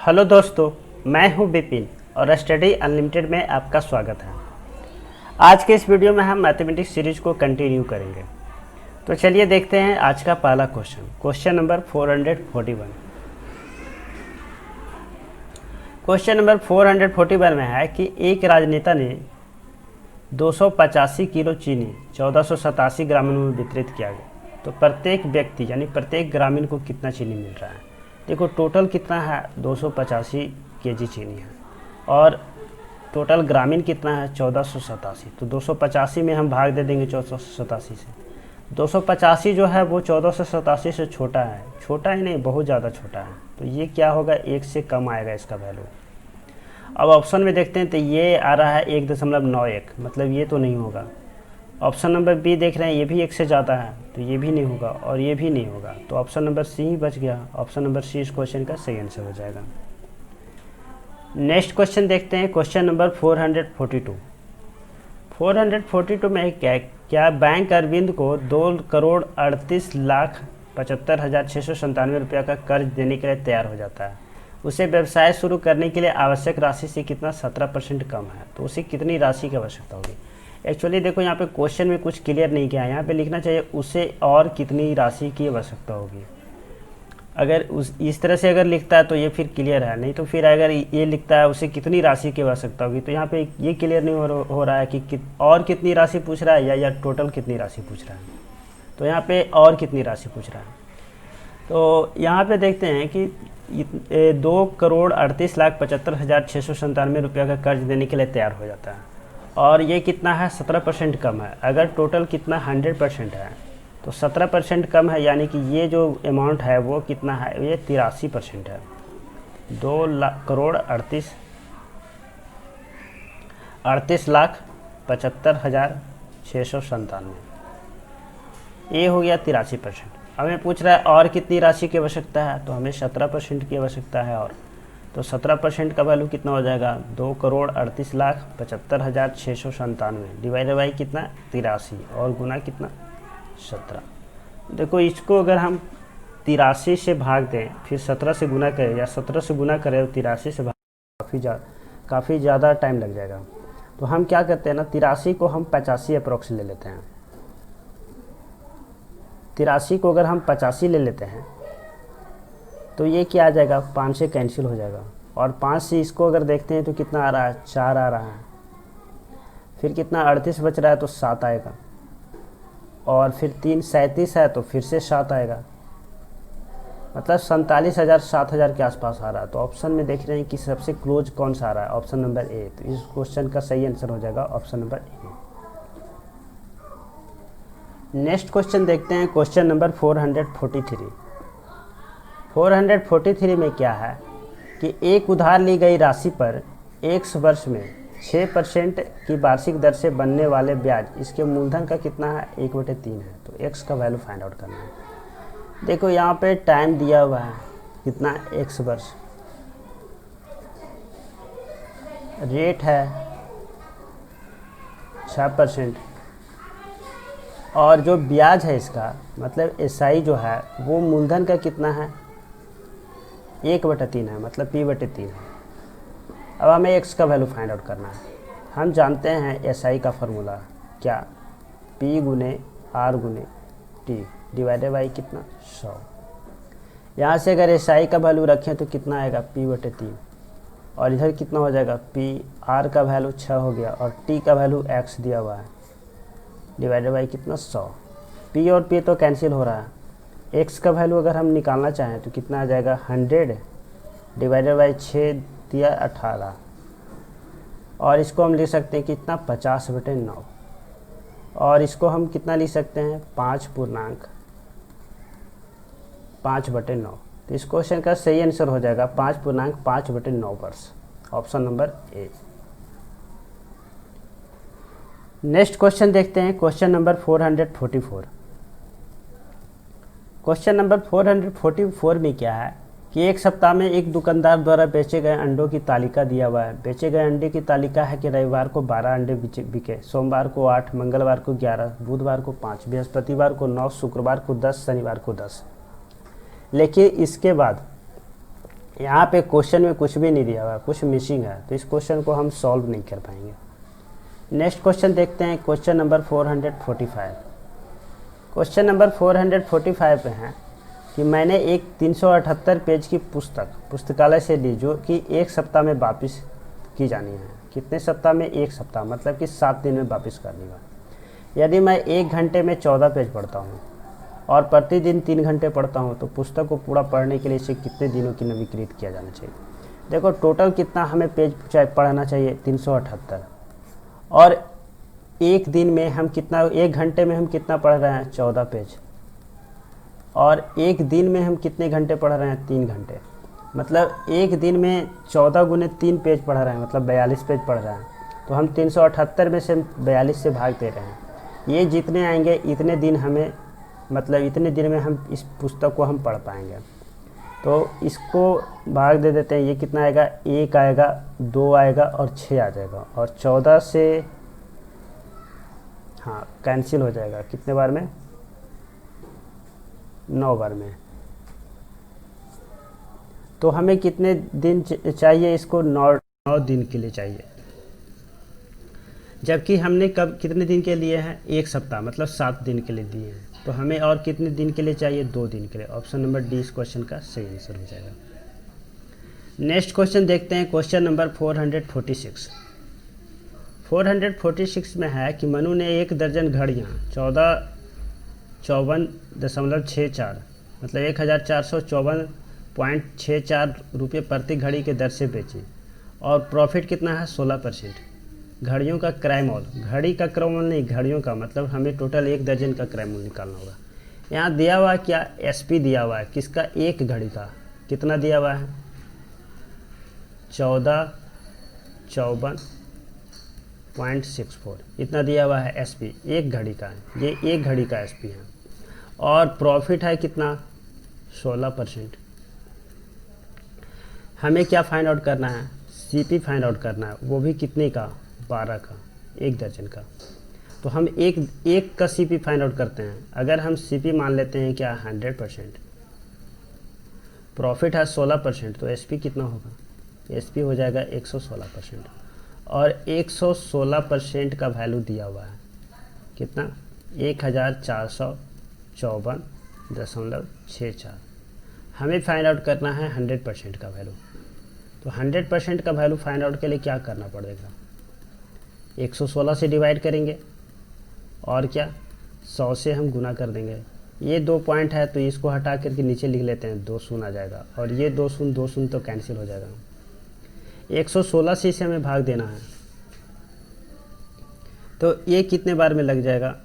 Hello दोस्तों, मैं हूं विपिन और स्टडी अनलिमिटेड में आपका स्वागत है। आज के इस वीडियो में हम मैथमेटिक्स सीरीज को कंटिन्यू करेंगे। तो चलिए देखते हैं आज का पहला क्वेश्चन नंबर 441। क्वेश्चन नंबर 441 में है कि एक राजनेता ने 285 किलो चीनी 1487 ग्रामीण में वितरित किया गया, तो प्रत्येक व्यक्ति यानी प्रत्येक ग्रामीण को कितना चीनी मिल रहा है। देखो टोटल कितना है, 285 केजी चीनी है और टोटल ग्रामीण कितना है, 1487। तो 285 में हम भाग दे देंगे 1487 से। 285 जो है वो 1487 से छोटा है, छोटा ही नहीं बहुत ज़्यादा छोटा है, तो ये क्या होगा, 1 से कम आएगा इसका वैल्यू। अब ऑप्शन में देखते हैं तो ये आ रहा है 1.91, मतलब ये तो नहीं होगा। ऑप्शन नंबर बी देख रहे हैं, ये भी 1 से ज़्यादा है, तो ये भी नहीं होगा और ये भी नहीं होगा, तो ऑप्शन नंबर सी ही बच गया। ऑप्शन नंबर सी इस क्वेश्चन का सही आंसर हो जाएगा। नेक्स्ट क्वेश्चन देखते हैं, क्वेश्चन नंबर 442। 442 में क्या बैंक अरविंद को 2,38,75,697 रुपया का कर्ज देने के लिए तैयार हो जाता है। उसे व्यवसाय शुरू करने के लिए आवश्यक राशि से कितना 17% कम है, तो उसे कितनी राशि की आवश्यकता होगी। एक्चुअली देखो यहाँ पे क्वेश्चन में कुछ क्लियर नहीं किया है, यहाँ पे लिखना चाहिए उसे और कितनी राशि की आवश्यकता होगी। अगर इस तरह से अगर लिखता है तो ये फिर क्लियर है, नहीं तो फिर अगर ये लिखता है उसे कितनी राशि की आवश्यकता होगी, तो यहाँ पे ये क्लियर नहीं हो रहा है कि और कितनी राशि पूछ रहा है या टोटल कितनी राशि पूछ रहा है। तो यहाँ पे और कितनी राशि पूछ रहा है, तो यहाँ पे देखते हैं कि 2,38,75,697 रुपया का कर्ज देने के लिए तैयार हो जाता है और ये कितना है, 17% कम है। अगर टोटल कितना 100% है तो 17% कम है, यानी कि ये जो अमाउंट है वो कितना है, ये 83% है। 2,38,75,697, ये हो गया 83%। हमें पूछ रहा है और कितनी राशि की आवश्यकता है, तो हमें 17% की आवश्यकता है। और तो 17% का वैल्यू कितना हो जाएगा, 2,38,75,697 डिवाइडेड बाई कितना 83 और गुना कितना 17। देखो इसको अगर हम 83 से भाग दें फिर 17 से गुना करें या 17 से गुना करें और 83 से भाग, काफ़ी ज़्यादा टाइम लग जाएगा। तो हम क्या करते हैं ना, 83 को हम 85 अप्रोक्स ले लेते हैं। 83 को अगर हम 85 ले लेते हैं तो ये क्या आ जाएगा, 5 से कैंसिल हो जाएगा और 5 से इसको अगर देखते हैं तो कितना आ रहा है, 4 आ रहा है। फिर कितना 38 बच रहा है तो 7 आएगा और फिर 3 37 है तो फिर से 7 आएगा, मतलब 47,000 7,000 के आसपास आ रहा है। तो ऑप्शन में देख रहे हैं कि सबसे क्लोज कौन सा आ रहा है, ऑप्शन नंबर ए। तो इस क्वेश्चन का सही आंसर हो जाएगा option number A. Next question देखते हैं, क्वेश्चन नंबर 443। 443 में क्या है कि एक उधार ली गई राशि पर x वर्ष में 6% की वार्षिक दर से बनने वाले ब्याज, इसके मूलधन का कितना है, 1/3 है। तो x का वैल्यू फाइंड आउट करना है। देखो यहाँ पे टाइम दिया हुआ है कितना, x वर्ष, रेट है 6% और जो ब्याज है इसका मतलब SI जो है वो मूलधन का कितना है, 1/3 है, मतलब P/3 है। अब हमें x का वैल्यू फाइंड आउट करना है। हम जानते हैं SI का फार्मूला क्या, P गुने R गुने T डिवाइडेड बाई कितना 100। यहाँ से अगर SI का वैल्यू रखें तो कितना आएगा, P/3 और इधर कितना हो जाएगा, R का वैल्यू 6 हो गया और T का वैल्यू x दिया हुआ है डिवाइडेड बाई कितना 100। P और P तो कैंसिल हो रहा है। x का वैल्यू अगर हम निकालना चाहें तो कितना आ जाएगा, 100 डिवाइडेड बाई 6 दिया 18 और इसको हम लिख सकते हैं कितना 50/9 और इसको हम कितना लिख सकते हैं 5/9। तो इस क्वेश्चन का सही आंसर हो जाएगा 5/5/9 वर्ष, option number A. Next question देखते हैं, क्वेश्चन नंबर 444। क्वेश्चन नंबर 444 में क्या है कि एक सप्ताह में एक दुकानदार द्वारा बेचे गए अंडों की तालिका दिया हुआ है। बेचे गए अंडे की तालिका है कि रविवार को 12 अंडे बिके, सोमवार को 8, मंगलवार को 11, बुधवार को 5, बृहस्पतिवार को 9, शुक्रवार को 10, शनिवार को 10। लेकिन इसके बाद यहाँ पे क्वेश्चन में कुछ भी नहीं दिया हुआ, कुछ मिसिंग है, तो इस क्वेश्चन को हम सॉल्व नहीं कर पाएंगे। नेक्स्ट क्वेश्चन देखते हैं, क्वेश्चन नंबर 445। क्वेश्चन नंबर 445 पे है कि मैंने एक 378 पेज की पुस्तक पुस्तकालय से ली जो कि एक सप्ताह में वापस की जानी है। कितने सप्ताह में? एक सप्ताह, मतलब कि 7 दिन में वापस करनी है। यदि मैं 1 घंटे में 14 पेज पढ़ता हूँ और प्रतिदिन 3 घंटे पढ़ता हूँ तो पुस्तक को पूरा पढ़ने के लिए इसे कितने दिनों की नवीकृत किया जाना चाहिए? देखो टोटल कितना हमें पेज पढ़ना चाहिए? 378, और एक दिन में हम कितना, 1 घंटे में हम कितना पढ़ रहे हैं? 14 पेज, और एक दिन में हम कितने घंटे पढ़ रहे हैं? 3 घंटे, मतलब एक दिन में 14 गुने 3 पेज पढ़ रहे हैं, मतलब 42 पेज पढ़ रहे हैं। तो हम 378 में से 42 से भाग दे रहे हैं। ये जितने आएंगे इतने दिन हमें, मतलब इतने दिन में हम इस पुस्तक को हम पढ़ पाएंगे। तो इसको भाग दे देते हैं। ये कितना आएगा? 1 आएगा, 2 आएगा और 6 आ जाएगा, और 14 से हाँ कैंसिल हो जाएगा। कितने बार में? 9 बार में। तो हमें कितने दिन चाहिए इसको? 9 दिन के लिए चाहिए, जबकि हमने कब कितने दिन के लिए हैं? 1 सप्ताह, मतलब 7 दिन के लिए दिए हैं। तो हमें और कितने दिन के लिए चाहिए? 2 दिन के लिए। ऑप्शन नंबर डी इस क्वेश्चन का सही आंसर हो जाएगा। नेक्स्ट क्वेश्चन देखते हैं, क्वेश्चन नंबर 446। 446 में है कि मनु ने 1 दर्जन घड़ियाँ 1454.64 मतलब 1454.64 रुपये प्रति घड़ी के दर से बेची, और प्रॉफिट कितना है? 16%। घड़ियों का क्रय मूल, घड़ी का क्रय मूल नहीं, घड़ियों का, मतलब हमें टोटल 1 दर्जन का क्रय मूल निकालना होगा। यहाँ दिया हुआ है क्या? एसपी दिया हुआ है किसका? एक घड़ी का। कितना दिया हुआ है? 1454.64 इतना दिया हुआ है एसपी, एक घड़ी का है। ये एक घड़ी का एसपी है, और प्रॉफिट है कितना? 16%। हमें क्या फाइंड आउट करना है? सीपी फाइंड आउट करना है, वो भी कितने का? 12 का, 1 दर्जन का। तो हम एक का सीपी फाइंड आउट करते हैं। अगर हम सीपी मान लेते हैं क्या? 100%, प्रॉफिट है 16%, तो एसपी कितना होगा? एसपी हो जाएगा 116%, और 116% का वैल्यू दिया हुआ है कितना? 1454.64। हमें फाइंड आउट करना है 100% का वैल्यू। तो 100% का वैल्यू फाइंड आउट के लिए क्या करना पड़ेगा? 116 से डिवाइड करेंगे, और क्या 100 से हम गुना कर देंगे। ये 2 पॉइंट है तो इसको हटा करके नीचे लिख लेते हैं, 2 शून्य आ जाएगा, और ये 2 शून्य तो कैंसिल हो जाएगा। 116 से इसे हमें भाग देना है, तो ये कितने बार में लग जाएगा?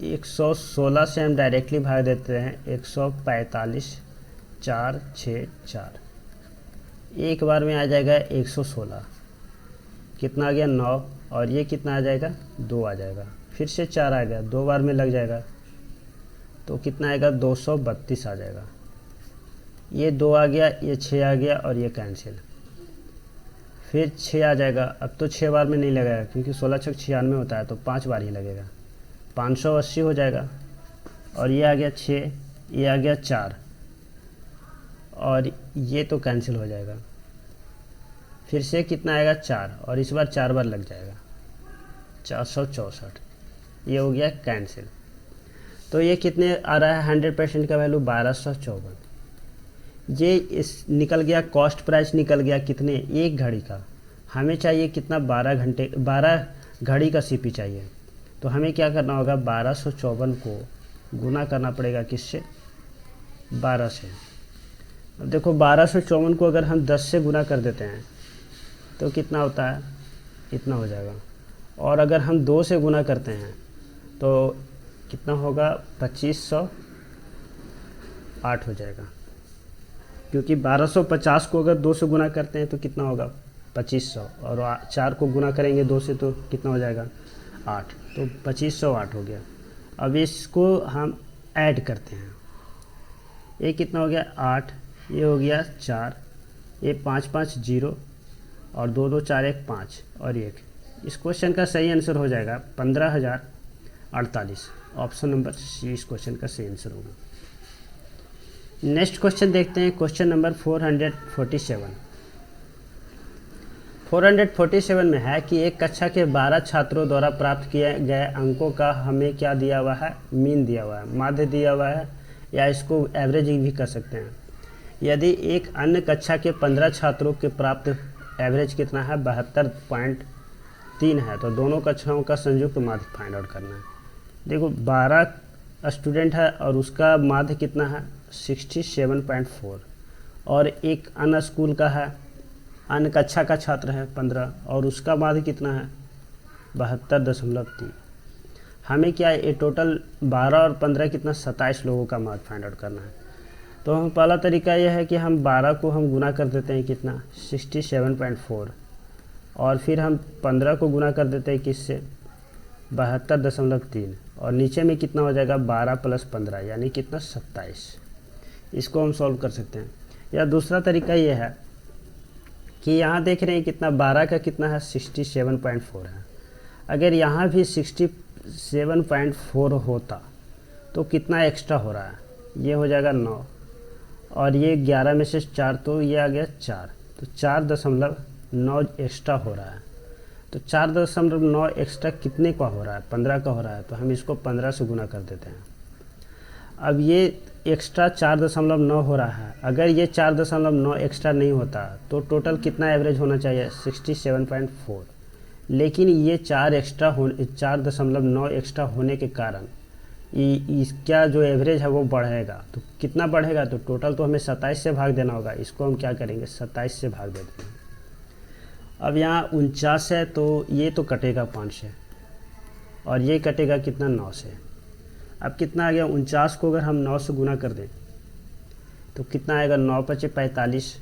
116 से हम डायरेक्टली भाग देते हैं 145.464, एक बार में आ जाएगा 116। कितना आ गया? 9, और ये कितना आ जाएगा? 2 आ जाएगा, फिर से 4 आ गया, 2 बार में लग जाएगा, तो कितना आएगा? 232 आ जाएगा। ये 2 आ गया, ये 6 आ गया, और ये कैंसिल, फिर 6 आ जाएगा। अब तो 6 बार में नहीं लगेगा क्योंकि 16 छक 96 होता है, तो 5 बार ही लगेगा, 580 हो जाएगा। और ये आ गया 6, ये आ गया 4, और ये तो कैंसिल हो जाएगा। फिर से कितना आएगा? 4, और इस बार 4 बार लग जाएगा, 464, ये हो गया कैंसिल। तो ये कितने आ रहा है? 100% का वैल्यू 1254। ये इस निकल गया, कॉस्ट प्राइस निकल गया कितने? 1 घड़ी का। हमें चाहिए कितना? 12 घड़ी का सीपी चाहिए। तो हमें क्या करना होगा? 1254 को गुना करना पड़ेगा किससे? 12 से। अब देखो 1254 को अगर हम 10 से गुना कर देते हैं तो कितना होता है? इतना हो जाएगा। और अगर हम 2 से गुना करते हैं तो कितना होगा? 2508 हो जाएगा, क्योंकि 1250 को अगर 2 से गुना करते हैं तो कितना होगा? 2500, और 4 को गुना करेंगे 2 से तो कितना हो जाएगा? 8, तो 2508 हो गया। अब इसको हम ऐड करते हैं, ये कितना हो गया? 8, ये हो गया 4, ये 5 5 0, और 2 2 4 1 5, और 1। इस क्वेश्चन का सही आंसर हो जाएगा 15,048। ऑप्शन नंबर सी इस क्वेश्चन का सही आंसर होगा। नेक्स्ट क्वेश्चन देखते हैं, क्वेश्चन नंबर 447। 447 में है कि एक कक्षा के 12 छात्रों द्वारा प्राप्त किए गए अंकों का हमें क्या दिया हुआ है, मीन दिया हुआ है, माध्य दिया हुआ है, या इसको एवरेज भी कर सकते हैं। यदि एक अन्य कक्षा के 15 छात्रों के प्राप्त एवरेज कितना है, 72.3 है, तो दोनों कक्षाओं का संयुक्त माध्य फाइंड आउट करना है। देखो 12 स्टूडेंट है और उसका माध्य कितना है, 67.4, और एक अन्य स्कूल का है, अन्य कक्षा का छात्र है 15 और उसका माध्य कितना है, 72.3। हमें क्या है, ये टोटल 12 और 15 कितना, 27 लोगों का माध्य फाइंड आउट करना है। तो हम पहला तरीका यह है कि हम 12 को हम गुना कर देते हैं कितना, 67.4, और फिर हम 15 को गुना कर देते हैं किससे, 72.3, और नीचे में कितना हो जाएगा, 12 + 15 यानी कितना, 27। इसको हम सॉल्व कर सकते हैं। या दूसरा तरीका यह है कि यहाँ देख रहे हैं कितना, 12 का कितना है, 67.4 है। अगर यहाँ भी 67.4 होता तो कितना एक्स्ट्रा हो रहा है, ये हो जाएगा 9, और ये 11 में से 4 तो ये आ गया 4, तो 4.9 एक्स्ट्रा हो रहा है। तो 4.9 एक्स्ट्रा कितने का हो रहा है, 15 का हो रहा है, तो हम इसको 15 से गुना कर देते हैं। अब ये एक्स्ट्रा 4.9 हो रहा है, अगर ये 4.9 एक्स्ट्रा नहीं होता तो टोटल कितना एवरेज होना चाहिए, 67.4, लेकिन ये 4.9 एक्स्ट्रा होने के कारण इसका जो एवरेज है वो बढ़ेगा। तो कितना बढ़ेगा, तो टोटल तो हमें 27 से भाग देना होगा। इसको हम क्या करेंगे, 27 से भाग देते हैं। अब यहाँ 49 है तो ये तो कटेगा 5 से, और ये कटेगा कितना, 9 से। अब कितना आ गया, 49 को अगर हम 9 से गुना कर दें तो कितना आएगा, 9 × 5 = 45,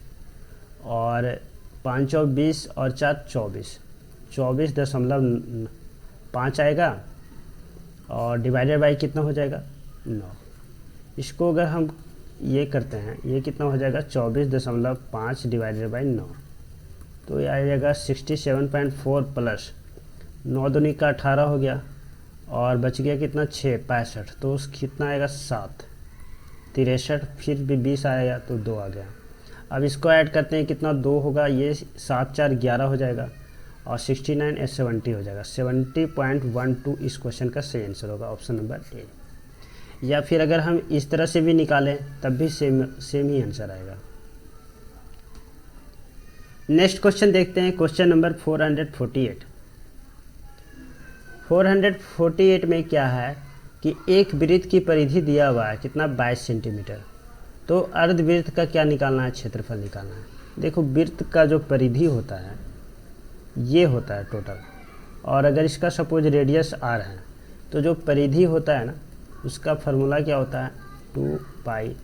और 5 × 20 और 4 = 24, 24.5 आएगा, और डिवाइडेड बाई कितना हो जाएगा, 9। इसको अगर हम ये करते हैं, ये कितना हो जाएगा, 24.5 डिवाइडेड बाई 9, तो ये आ जाएगा 67.4 प्लस 9 दूनी का 18 हो गया, और बच गया कितना, 6 65, तो उस कितना आएगा, 7 63, फिर भी 20 आएगा तो 2 आ गया। अब इसको ऐड करते हैं, कितना 2 होगा, ये 7 4 11 हो जाएगा, और 69 70 हो जाएगा। 70.12 इस क्वेश्चन का सही आंसर होगा, ऑप्शन नंबर ए। या फिर अगर हम इस तरह से भी निकालें तब भी सेम ही आंसर आएगा। नेक्स्ट क्वेश्चन देखते हैं, क्वेश्चन नंबर 448। 448 में क्या है कि एक वृत्त की परिधि दिया हुआ है कितना, 22 सेंटीमीटर। तो अर्धवृत्त का क्या निकालना है, क्षेत्रफल निकालना है। देखो वृत्त का जो परिधि होता है ये होता है टोटल, और अगर इसका सपोज रेडियस r है तो जो परिधि होता है ना उसका फार्मूला क्या होता है, 2πr।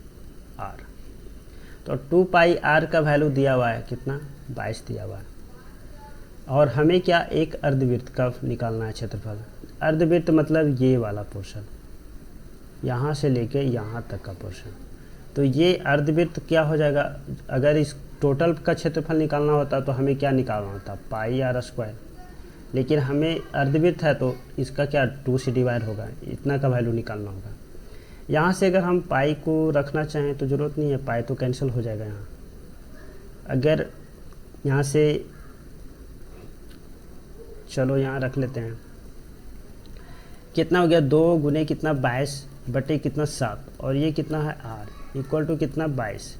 तो 2πr का वैल्यू दिया हुआ है कितना, 22 दिया हुआ है। और हमें क्या, एक अर्धवृत्त का निकालना है क्षेत्रफल। अर्धवृत्त मतलब ये वाला पोर्शन, यहाँ से लेके यहाँ तक का पोर्शन। तो ये अर्धवृत्त क्या हो जाएगा, अगर इस टोटल का क्षेत्रफल निकालना होता तो हमें क्या निकालना होता, πr², लेकिन हमें अर्धवृत्त है तो इसका क्या 2 से डिवाइड होगा, इतना का वैल्यू निकालना होगा। यहाँ से अगर हम पाई को रखना चाहें तो ज़रूरत नहीं है, पाई तो कैंसिल हो जाएगा यहाँ। अगर यहाँ से चलो यहाँ रख लेते हैं, कितना हो गया, 2 गुने कितना 22 बटे कितना 7, और ये कितना है r इक्वल टू कितना 22।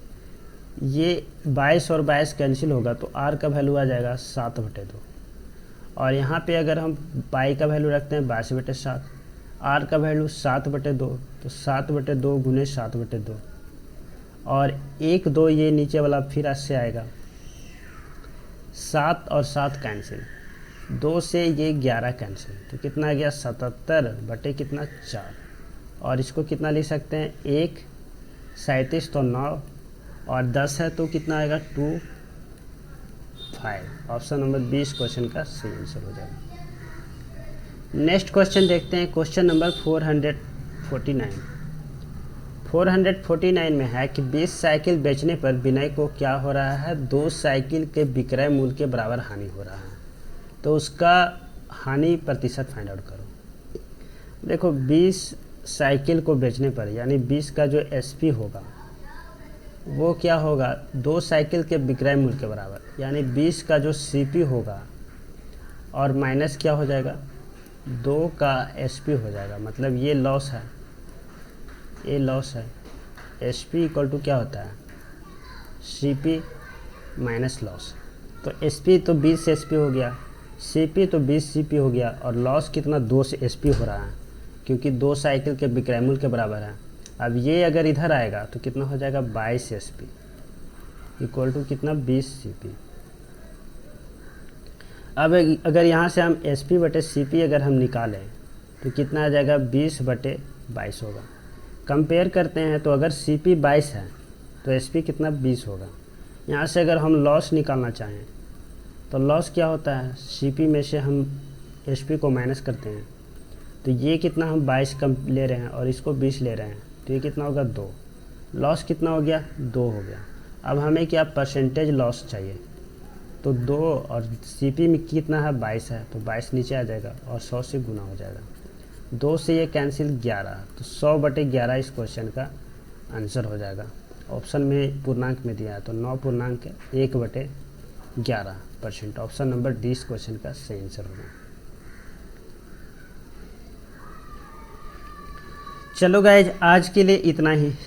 ये 22 और 22 कैंसिल होगा तो r का वैल्यू आ जाएगा 7/2। और यहाँ पे अगर हम पाई का वैल्यू रखते हैं 22/7, r का वैल्यू 7/2, तो 7/2 गुने 7/2, और 1 2 ये नीचे वाला फिर से आएगा, 7 और 7 कैंसिल, 2 से ये 11 कैंसिल, तो कितना आ गया 77 बटे कितना 4। और इसको कितना लिख सकते हैं, 1 37 तो 9, और 10 है तो कितना आएगा 2 5। ऑप्शन नंबर 20 क्वेश्चन का सही आंसर हो जाएगा। नेक्स्ट क्वेश्चन देखते हैं, क्वेश्चन नंबर 449। 449 में है कि 20 साइकिल बेचने पर विनय को क्या हो रहा है, 2 साइकिल के विक्रय मूल्य के बराबर हानि हो रहा है। तो उसका हानि प्रतिशत फाइंड आउट करो। देखो 20 साइकिल को बेचने पर यानी 20 का जो एसपी होगा वो क्या होगा, 2 साइकिल के विक्रय मूल्य के बराबर, यानी 20 का जो सीपी होगा और माइनस क्या हो जाएगा, 2 का एसपी हो जाएगा। मतलब ये लॉस है, ये लॉस है। एसपी इक्वल टू क्या होता है, सीपी माइनस लॉस। तो एसपी तो 20 एसपी हो गया, सीपी तो 20 सीपी हो गया, और लॉस कितना, 2 से एसपी हो रहा है, क्योंकि 2 साइकिल के विक्रय मूल्य के बराबर है। अब ये अगर इधर आएगा तो कितना हो जाएगा, 22 एसपी इक्वल टू कितना, 20 सीपी। अब अगर यहाँ से हम एसपी बटे सीपी अगर हम निकालें तो कितना आ जाएगा, 20/22 होगा। कंपेयर करते हैं तो अगर सीपी 22 है तो एसपी कितना, 20 होगा। यहाँ से अगर हम लॉस निकालना चाहें तो लॉस क्या होता है, सीपी में से हम एसपी को माइनस करते हैं, तो ये कितना हम 22 कम ले रहे हैं और इसको 20 ले रहे हैं, तो ये कितना होगा, 2। लॉस कितना हो गया, 2 हो गया। अब हमें क्या परसेंटेज लॉस चाहिए, तो 2 और सीपी में कितना है, 22 है, तो 22 नीचे आ जाएगा और 100 से गुना हो जाएगा। 2 से ये कैंसिल, 11, तो 100/11 इस क्वेश्चन का आंसर हो जाएगा। ऑप्शन में पूर्णांक में दिया है तो 9.1/11%। ऑप्शन नंबर डी इस क्वेश्चन का सही आंसर होगा। चलो गाइज, आज के लिए इतना ही।